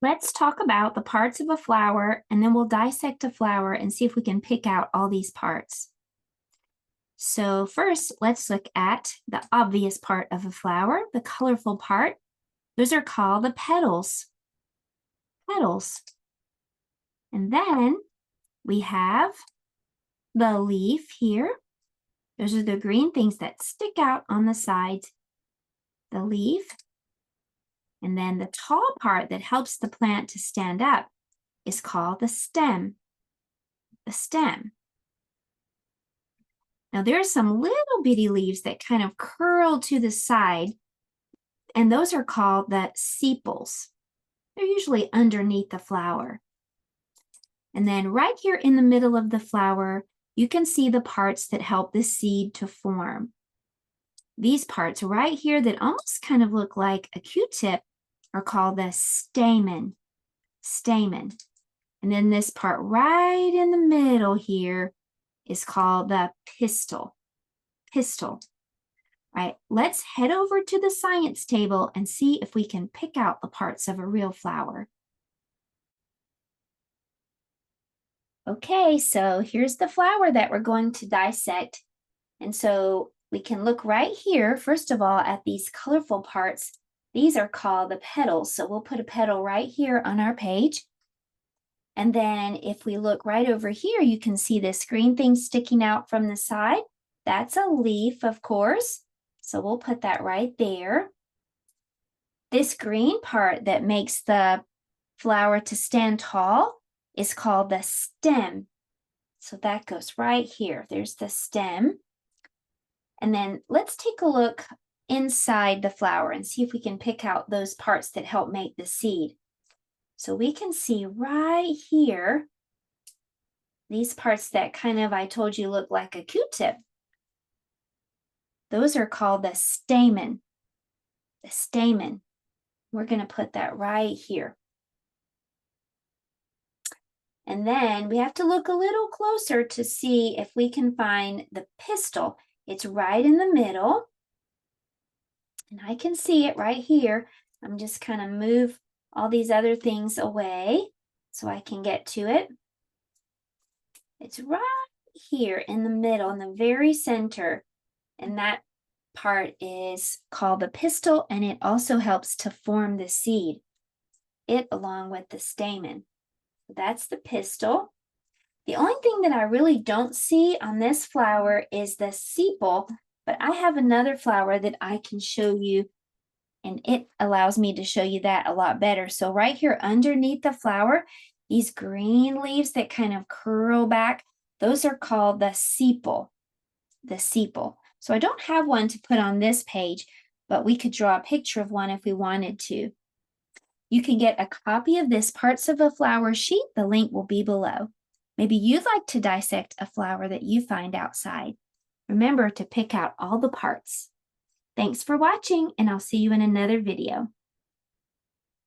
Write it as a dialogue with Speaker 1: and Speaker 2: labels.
Speaker 1: Let's talk about the parts of a flower, and then we'll dissect a flower and see if we can pick out all these parts. So first, let's look at the obvious part of a flower, the colorful part. Those are called the petals. Petals. And then we have the leaf here. Those are the green things that stick out on the sides. The leaf. And then the tall part that helps the plant to stand up is called the stem. The stem. Now there are some little bitty leaves that kind of curl to the side, and those are called the sepals. They're usually underneath the flower. And then right here in the middle of the flower, you can see the parts that help the seed to form. These parts right here that almost kind of look like a Q-tip are called the stamen. Stamen. And then this part right in the middle here is called the pistil. Pistil. All right, let's head over to the science table and see if we can pick out the parts of a real flower. Okay, so here's the flower that we're going to dissect. And so we can look right here, first of all, at these colorful parts. These are called the petals. So we'll put a petal right here on our page. And then if we look right over here, you can see this green thing sticking out from the side. That's a leaf, of course. So we'll put that right there. This green part that makes the flower to stand tall is called the stem. So that goes right here. There's the stem. And then let's take a look inside the flower and see if we can pick out those parts that help make the seed. So we can see right here, these parts that kind of, I told you, look like a Q-tip. Those are called the stamen. The stamen. We're going to put that right here. And then we have to look a little closer to see if we can find the pistil. It's right in the middle. And I can see it right here. I'm just kind of move all these other things away so I can get to it. It's right here in the middle, in the very center. And that part is called the pistil, and it also helps to form the seed. It along with the stamen. That's the pistil. The only thing that I really don't see on this flower is the sepal, but I have another flower that I can show you, and it allows me to show you that a lot better. So right here underneath the flower, these green leaves that kind of curl back, those are called the sepal. The sepal. So I don't have one to put on this page, but we could draw a picture of one if we wanted to. You can get a copy of this Parts of a Flower sheet. The link will be below. Maybe you'd like to dissect a flower that you find outside. Remember to pick out all the parts. Thanks for watching, and I'll see you in another video.